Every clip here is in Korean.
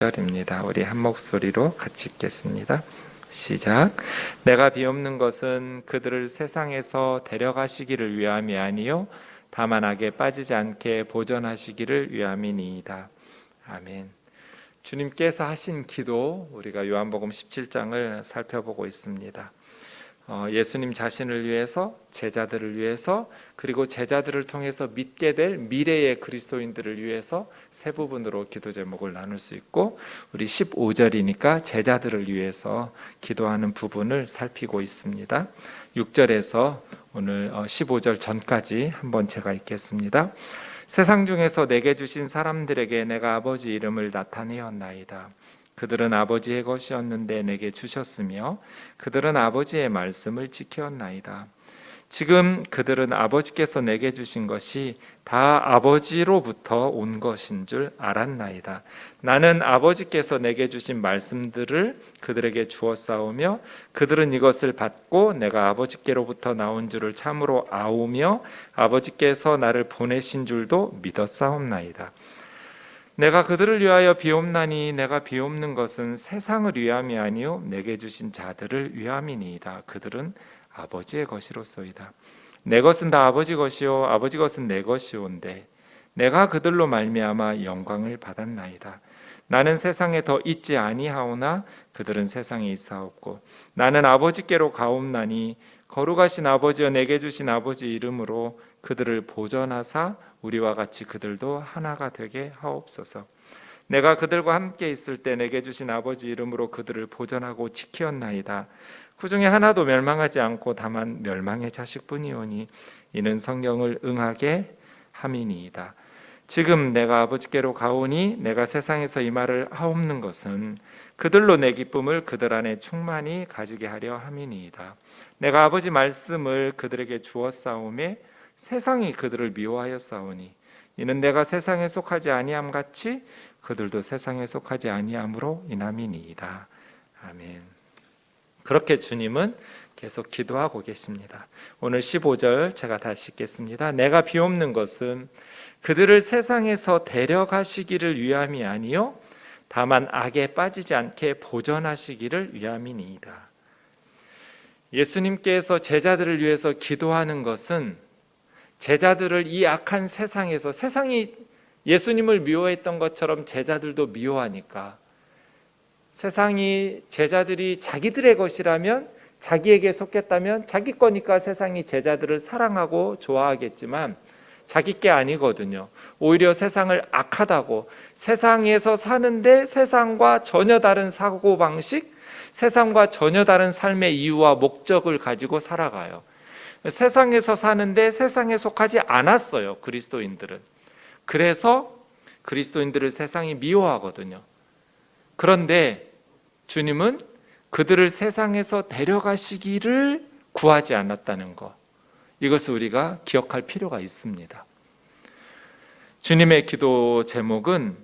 절입니다. 우리 한 목소리로 같이 읽겠습니다. 시작. 내가 비옵는 것은 그들을 세상에서 데려가시기를 위함이 아니요 다만 악에 빠지지 않게 보존하시기를 위함이니이다. 아멘. 주님께서 하신 기도, 우리가 요한복음 17장을 살펴보고 있습니다. 예수님 자신을 위해서, 제자들을 위해서, 그리고 제자들을 통해서 믿게 될 미래의 그리스도인들을 위해서 세 부분으로 기도 제목을 나눌 수 있고, 우리 15절이니까 제자들을 위해서 기도하는 부분을 살피고 있습니다. 6절에서 오늘 15절 전까지 한번 제가 읽겠습니다. 세상 중에서 내게 주신 사람들에게 내가 아버지 이름을 나타내었나이다. 그들은 아버지의 것이었는데 내게 주셨으며 그들은 아버지의 말씀을 지켰나이다. 지금 그들은 아버지께서 내게 주신 것이 다 아버지로부터 온 것인 줄 알았나이다. 나는 아버지께서 내게 주신 말씀들을 그들에게 주었사오며 그들은 이것을 받고 내가 아버지께로부터 나온 줄을 참으로 아오며 아버지께서 나를 보내신 줄도 믿었사옵나이다. 내가 그들을 위하여 비옵나니 내가 비옵는 것은 세상을 위함이 아니요 내게 주신 자들을 위함이니이다. 그들은 아버지의 것이로소이다. 내 것은 다 아버지 것이요 아버지 것은 내 것이온데 내가 그들로 말미암아 영광을 받았나이다. 나는 세상에 더 있지 아니하오나 그들은 세상에 있사옵고 나는 아버지께로 가옵나니 거룩하신 아버지여 내게 주신 아버지 이름으로 그들을 보전하사 우리와 같이 그들도 하나가 되게 하옵소서. 내가 그들과 함께 있을 때 내게 주신 아버지 이름으로 그들을 보전하고 지키었나이다. 그 중에 하나도 멸망하지 않고 다만 멸망의 자식뿐이오니 이는 성령을 응하게 함이니이다. 지금 내가 아버지께로 가오니 내가 세상에서 이 말을 하옵는 것은 그들로 내 기쁨을 그들 안에 충만히 가지게 하려 함이니이다. 내가 아버지 말씀을 그들에게 주었사오매 세상이 그들을 미워하였사오니 이는 내가 세상에 속하지 아니함 같이 그들도 세상에 속하지 아니함으로 인함이니이다. 아멘. 그렇게 주님은 계속 기도하고 계십니다. 오늘 15절 제가 다시 읽겠습니다. 내가 비옵는 것은 그들을 세상에서 데려가시기를 위함이 아니요 다만 악에 빠지지 않게 보존하시기를 위함이니이다. 예수님께서 제자들을 위해서 기도하는 것은 제자들을 이 악한 세상에서, 세상이 예수님을 미워했던 것처럼 제자들도 미워하니까 세상이 제자들이 자기들의 것이라면, 자기에게 속했다면 자기 거니까 세상이 제자들을 사랑하고 좋아하겠지만 자기 게 아니거든요. 오히려 세상을 악하다고, 세상에서 사는데 세상과 전혀 다른 사고방식, 세상과 전혀 다른 삶의 이유와 목적을 가지고 살아가요. 세상에서 사는데 세상에 속하지 않았어요, 그리스도인들은. 그래서 그리스도인들을 세상이 미워하거든요. 그런데 주님은 그들을 세상에서 데려가시기를 구하지 않았다는 것, 이것을 우리가 기억할 필요가 있습니다. 주님의 기도 제목은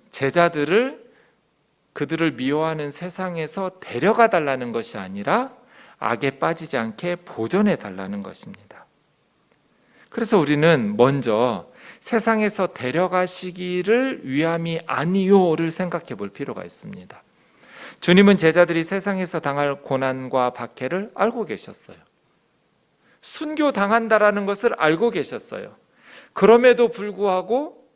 그들을 미워하는 세상에서 데려가 달라는 것이 아니라 악에 빠지지 않게 보존해 달라는 것입니다. 그래서 우리는 먼저 세상에서 데려가시기를 위함이 아니요를 생각해 볼 필요가 있습니다. 주님은 제자들이 세상에서 당할 고난과 박해를 알고 계셨어요. 순교당한다라는 것을 알고 계셨어요. 그럼에도 불구하고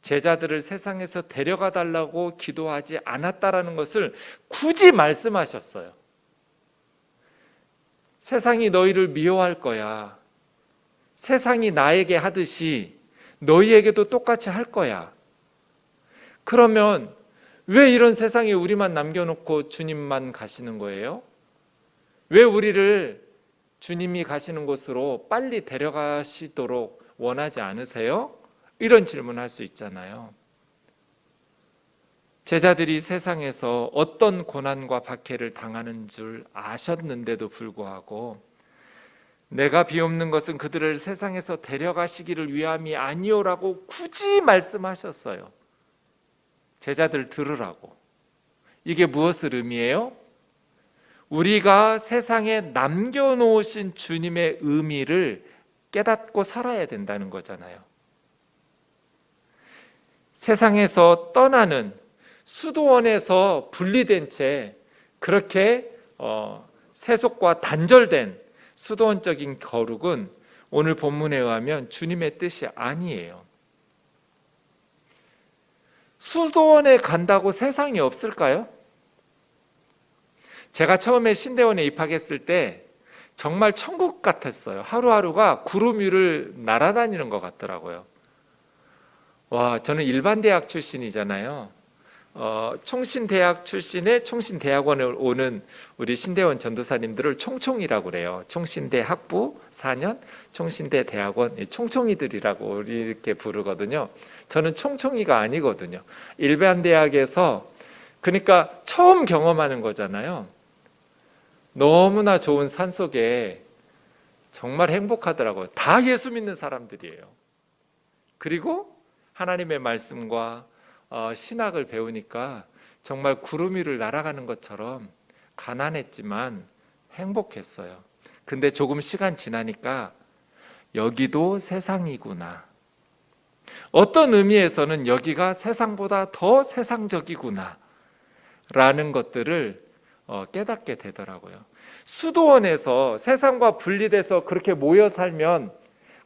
제자들을 세상에서 데려가 달라고 기도하지 않았다라는 것을 굳이 말씀하셨어요. 세상이 너희를 미워할 거야. 세상이 나에게 하듯이 너희에게도 똑같이 할 거야. 그러면 왜 이런 세상에 우리만 남겨놓고 주님만 가시는 거예요? 왜 우리를 주님이 가시는 곳으로 빨리 데려가시도록 원하지 않으세요? 이런 질문을 할 수 있잖아요. 제자들이 세상에서 어떤 고난과 박해를 당하는 줄 아셨는데도 불구하고 내가 비옵는 것은 그들을 세상에서 데려가시기를 위함이 아니오라고 굳이 말씀하셨어요. 제자들 들으라고. 이게 무엇을 의미해요? 우리가 세상에 남겨놓으신 주님의 의미를 깨닫고 살아야 된다는 거잖아요. 세상에서 떠나는 수도원에서 분리된 채 그렇게 세속과 단절된 수도원적인 거룩은 오늘 본문에 의하면 주님의 뜻이 아니에요. 수도원에 간다고 세상이 없을까요? 제가 처음에 신대원에 입학했을 때 정말 천국 같았어요. 하루하루가 구름 위를 날아다니는 것 같더라고요. 와, 저는 일반 대학 출신이잖아요. 총신대학 출신의 총신대학원에 오는 우리 신대원 전도사님들을 총총이라고 그래요. 총신대 학부 4년, 총신대 대학원, 총총이들이라고 이렇게 부르거든요. 저는 총총이가 아니거든요. 일반 대학에서, 그러니까 처음 경험하는 거잖아요. 너무나 좋은 산속에 정말 행복하더라고요. 다 예수 믿는 사람들이에요. 그리고 하나님의 말씀과 신학을 배우니까 정말 구름 위를 날아가는 것처럼 가난했지만 행복했어요. 근데 조금 시간 지나니까 여기도 세상이구나. 어떤 의미에서는 여기가 세상보다 더 세상적이구나 라는 것들을 깨닫게 되더라고요. 수도원에서 세상과 분리돼서 그렇게 모여 살면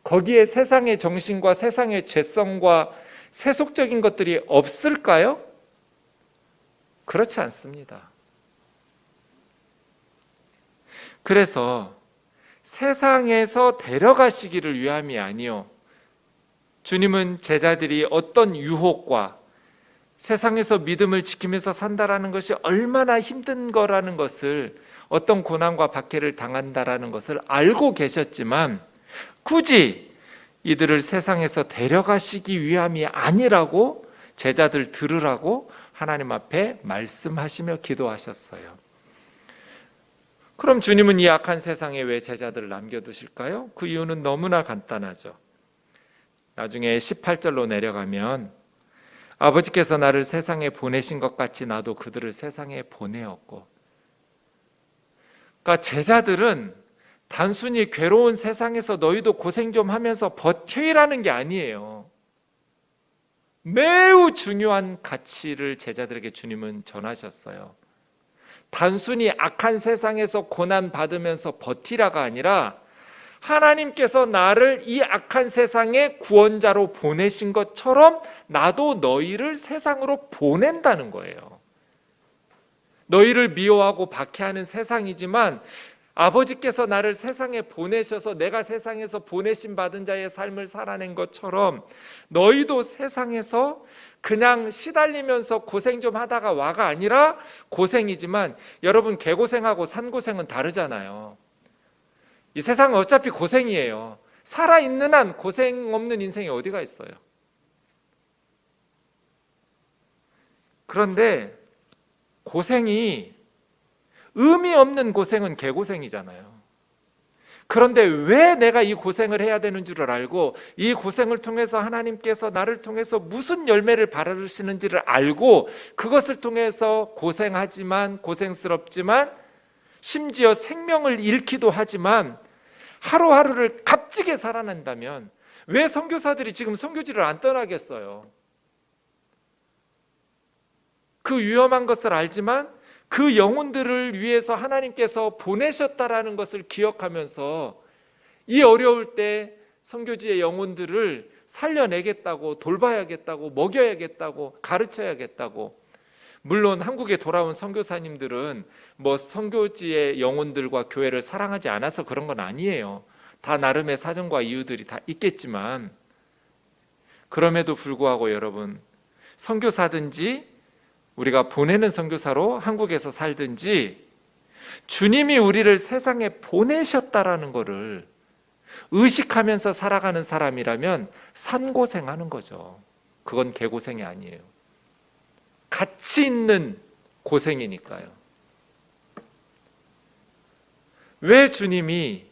거기에 세상의 정신과 세상의 죄성과 세속적인 것들이 없을까요? 그렇지 않습니다. 그래서 세상에서 데려가시기를 위함이 아니요, 주님은 제자들이 어떤 유혹과 세상에서 믿음을 지키면서 산다라는 것이 얼마나 힘든 거라는 것을, 어떤 고난과 박해를 당한다라는 것을 알고 계셨지만 굳이 이들을 세상에서 데려가시기 위함이 아니라고 제자들 들으라고 하나님 앞에 말씀하시며 기도하셨어요. 그럼 주님은 이 악한 세상에 왜 제자들을 남겨두실까요? 그 이유는 너무나 간단하죠. 나중에 18절로 내려가면 아버지께서 나를 세상에 보내신 것 같이 나도 그들을 세상에 보내었고, 그러니까 제자들은 단순히 괴로운 세상에서 너희도 고생 좀 하면서 버텨이라는 게 아니에요. 매우 중요한 가치를 제자들에게 주님은 전하셨어요. 단순히 악한 세상에서 고난 받으면서 버티라가 아니라 하나님께서 나를 이 악한 세상의 구원자로 보내신 것처럼 나도 너희를 세상으로 보낸다는 거예요. 너희를 미워하고 박해하는 세상이지만 아버지께서 나를 세상에 보내셔서 내가 세상에서 보내심 받은 자의 삶을 살아낸 것처럼 너희도 세상에서 그냥 시달리면서 고생 좀 하다가 와가 아니라 고생이지만, 여러분 개고생하고 산고생은 다르잖아요. 이 세상은 어차피 고생이에요. 살아있는 한 고생 없는 인생이 어디가 있어요. 그런데 고생이 의미 없는 고생은 개고생이잖아요. 그런데 왜 내가 이 고생을 해야 되는 줄을 알고 이 고생을 통해서 하나님께서 나를 통해서 무슨 열매를 받으시는지를 알고 그것을 통해서 고생하지만, 고생스럽지만, 심지어 생명을 잃기도 하지만 하루하루를 값지게 살아낸다면 왜 선교사들이 지금 선교지를 안 떠나겠어요? 그 위험한 것을 알지만 그 영혼들을 위해서 하나님께서 보내셨다라는 것을 기억하면서 이 어려울 때 선교지의 영혼들을 살려내겠다고, 돌봐야겠다고, 먹여야겠다고, 가르쳐야겠다고. 물론 한국에 돌아온 선교사님들은 뭐 선교지의 영혼들과 교회를 사랑하지 않아서 그런 건 아니에요. 다 나름의 사정과 이유들이 다 있겠지만, 그럼에도 불구하고 여러분, 선교사든지 우리가 보내는 선교사로 한국에서 살든지 주님이 우리를 세상에 보내셨다라는 것을 의식하면서 살아가는 사람이라면 산고생하는 거죠. 그건 개고생이 아니에요. 가치 있는 고생이니까요. 왜 주님이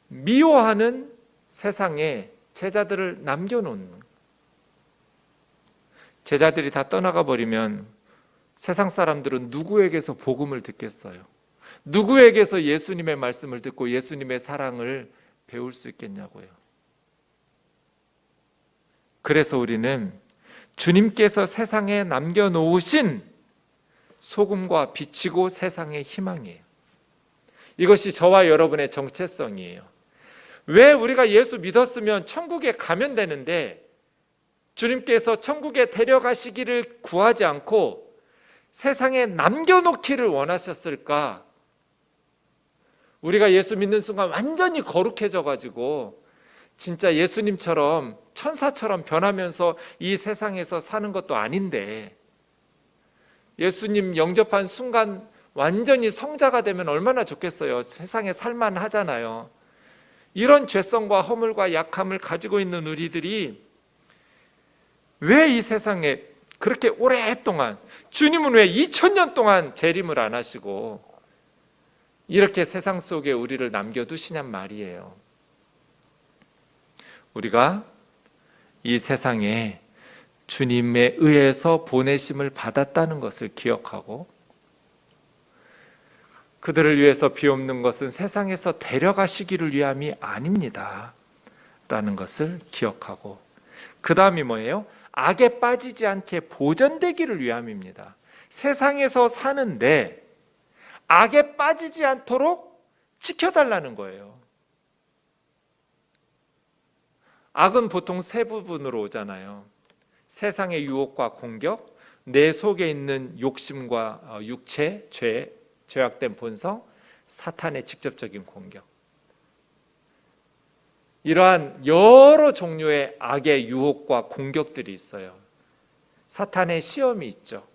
미워하는 세상에 제자들을 남겨놓는, 제자들이 다 떠나가 버리면 세상 사람들은 누구에게서 복음을 듣겠어요? 누구에게서 예수님의 말씀을 듣고 예수님의 사랑을 배울 수 있겠냐고요. 그래서 우리는 주님께서 세상에 남겨놓으신 소금과 빛이고 세상의 희망이에요. 이것이 저와 여러분의 정체성이에요. 왜 우리가 예수 믿었으면 천국에 가면 되는데 주님께서 천국에 데려가시기를 구하지 않고 세상에 남겨놓기를 원하셨을까? 우리가 예수 믿는 순간 완전히 거룩해져 가지고 진짜 예수님처럼 천사처럼 변하면서 이 세상에서 사는 것도 아닌데, 예수님 영접한 순간 완전히 성자가 되면 얼마나 좋겠어요. 세상에 살만하잖아요. 이런 죄성과 허물과 약함을 가지고 있는 우리들이 왜 이 세상에 그렇게 오랫동안, 주님은 왜 2000년 동안 재림을 안 하시고 이렇게 세상 속에 우리를 남겨두시냔 말이에요. 우리가 이 세상에 주님에 의해서 보내심을 받았다는 것을 기억하고, 그들을 위해서 비옵는 것은 세상에서 데려가시기를 위함이 아닙니다 라는 것을 기억하고, 그 다음이 뭐예요? 악에 빠지지 않게 보전되기를 위함입니다. 세상에서 사는데 악에 빠지지 않도록 지켜달라는 거예요. 악은 보통 세 부분으로 오잖아요. 세상의 유혹과 공격, 내 속에 있는 욕심과 육체, 죄악된 본성, 사탄의 직접적인 공격. 이러한 여러 종류의 악의 유혹과 공격들이 있어요. 사탄의 시험이 있죠.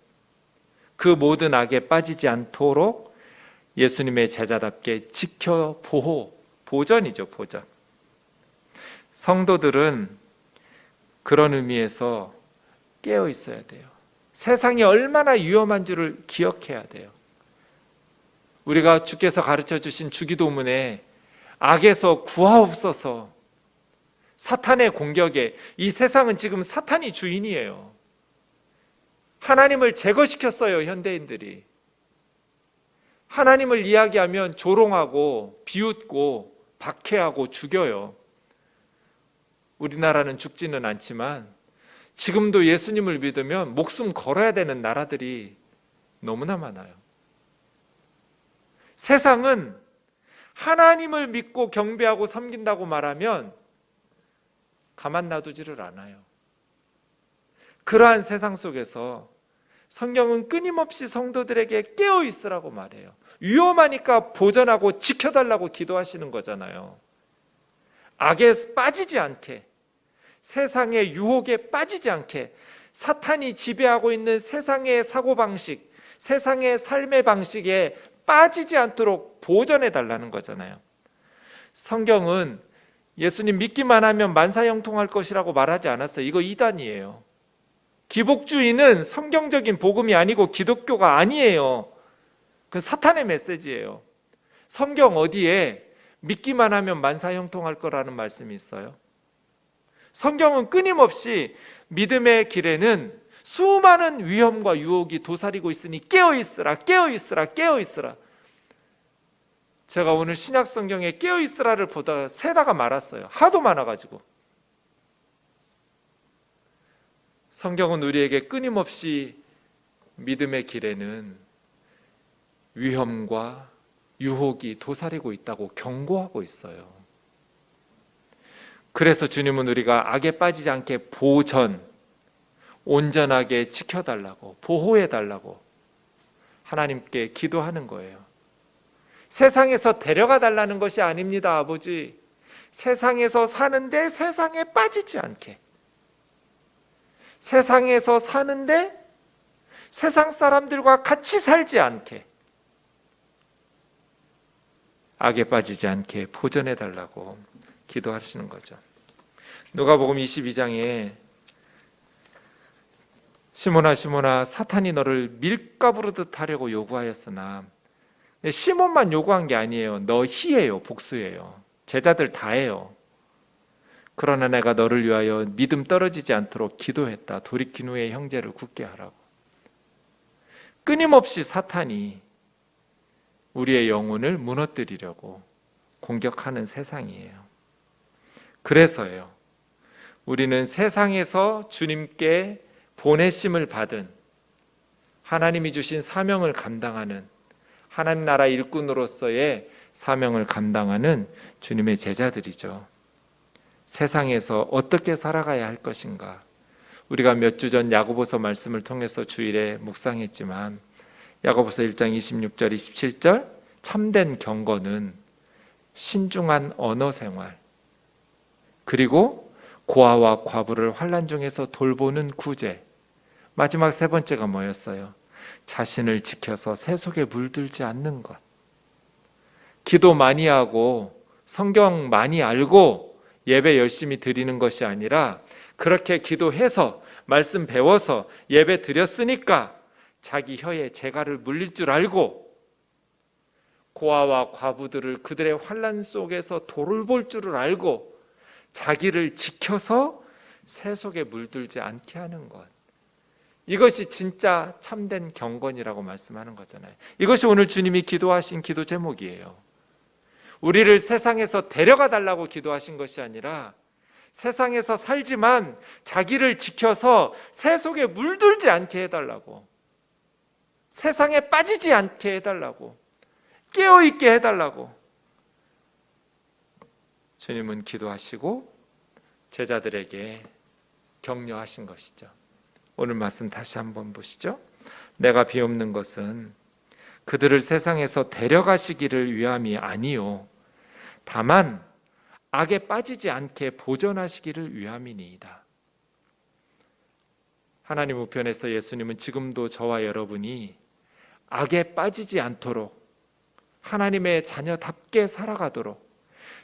그 모든 악에 빠지지 않도록 예수님의 제자답게 지켜 보전이죠, 보전. 성도들은 그런 의미에서 깨어 있어야 돼요. 세상이 얼마나 위험한 줄을 기억해야 돼요. 우리가 주께서 가르쳐 주신 주기도문에 악에서 구하옵소서, 사탄의 공격에, 이 세상은 지금 사탄이 주인이에요. 하나님을 제거시켰어요, 현대인들이. 하나님을 이야기하면 조롱하고 비웃고 박해하고 죽여요. 우리나라는 죽지는 않지만 지금도 예수님을 믿으면 목숨 걸어야 되는 나라들이 너무나 많아요. 세상은 하나님을 믿고 경배하고 섬긴다고 말하면 가만 놔두지를 않아요. 그러한 세상 속에서 성경은 끊임없이 성도들에게 깨어 있으라고 말해요. 위험하니까 보전하고 지켜달라고 기도하시는 거잖아요. 악에 빠지지 않게, 세상의 유혹에 빠지지 않게, 사탄이 지배하고 있는 세상의 사고방식, 세상의 삶의 방식에 빠지지 않도록 보전해 달라는 거잖아요. 성경은 예수님 믿기만 하면 만사형통할 것이라고 말하지 않았어요. 이거 이단이에요. 기복주의는 성경적인 복음이 아니고 기독교가 아니에요. 그 사탄의 메시지예요. 성경 어디에 믿기만 하면 만사형통할 거라는 말씀이 있어요? 성경은 끊임없이 믿음의 길에는 수많은 위험과 유혹이 도사리고 있으니 깨어있으라, 깨어있으라, 깨어있으라. 제가 오늘 신약 성경에 깨어있으라를 보다 세다가 말았어요. 하도 많아가지고. 성경은 우리에게 끊임없이 믿음의 길에는 위험과 유혹이 도사리고 있다고 경고하고 있어요. 그래서 주님은 우리가 악에 빠지지 않게 온전하게 지켜달라고, 보호해달라고 하나님께 기도하는 거예요. 세상에서 데려가 달라는 것이 아닙니다, 아버지. 세상에서 사는데 세상에 빠지지 않게, 세상에서 사는데 세상 사람들과 같이 살지 않게, 악에 빠지지 않게 보전해 달라고 기도하시는 거죠. 누가복음 22장에 시몬아 시몬아 사탄이 너를 밀가부르듯 하려고 요구하였으나, 시몬만 요구한 게 아니에요. 너희예요, 복수예요. 제자들 다 해요. 그러나 내가 너를 위하여 믿음 떨어지지 않도록 기도했다. 돌이킨 후에 형제를 굳게 하라고. 끊임없이 사탄이 우리의 영혼을 무너뜨리려고 공격하는 세상이에요. 그래서요, 우리는 세상에서 주님께 보내심을 받은, 하나님이 주신 사명을 감당하는, 하나님 나라 일꾼으로서의 사명을 감당하는 주님의 제자들이죠. 세상에서 어떻게 살아가야 할 것인가, 우리가 몇 주 전 야고보서 말씀을 통해서 주일에 묵상했지만 야고보서 1장 26절 27절 참된 경건은 신중한 언어 생활, 그리고 고아와 과부를 환난 중에서 돌보는 구제, 마지막 세 번째가 뭐였어요? 자신을 지켜서 세속에 물들지 않는 것. 기도 많이 하고 성경 많이 알고 예배 열심히 드리는 것이 아니라 그렇게 기도해서 말씀 배워서 예배 드렸으니까 자기 혀에 재갈을 물릴 줄 알고 고아와 과부들을 그들의 환난 속에서 돌볼 줄을 알고 자기를 지켜서 세속에 물들지 않게 하는 것, 이것이 진짜 참된 경건이라고 말씀하는 거잖아요. 이것이 오늘 주님이 기도하신 기도 제목이에요. 우리를 세상에서 데려가 달라고 기도하신 것이 아니라 세상에서 살지만 자기를 지켜서 세속에 물들지 않게 해달라고, 세상에 빠지지 않게 해달라고, 깨어있게 해달라고 주님은 기도하시고 제자들에게 격려하신 것이죠. 오늘 말씀 다시 한번 보시죠. 내가 비옵는 것은 그들을 세상에서 데려가시기를 위함이 아니요 다만 악에 빠지지 않게 보존하시기를 위함이니이다. 하나님 우편에서 예수님은 지금도 저와 여러분이 악에 빠지지 않도록 하나님의 자녀답게 살아가도록,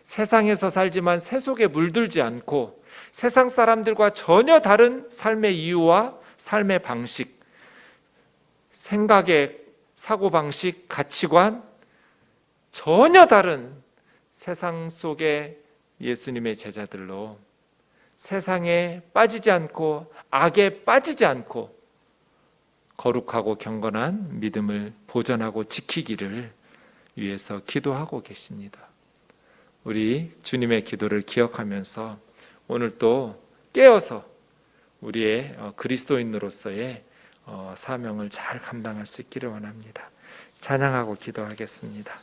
세상에서 살지만 세속에 물들지 않고 세상 사람들과 전혀 다른 삶의 이유와 삶의 방식, 생각의 사고방식, 가치관, 전혀 다른 세상 속의 예수님의 제자들로 세상에 빠지지 않고 악에 빠지지 않고 거룩하고 경건한 믿음을 보존하고 지키기를 위해서 기도하고 계십니다. 우리 주님의 기도를 기억하면서 오늘 또 깨어서 우리의 그리스도인으로서의 사명을 잘 감당할 수 있기를 원합니다. 찬양하고 기도하겠습니다.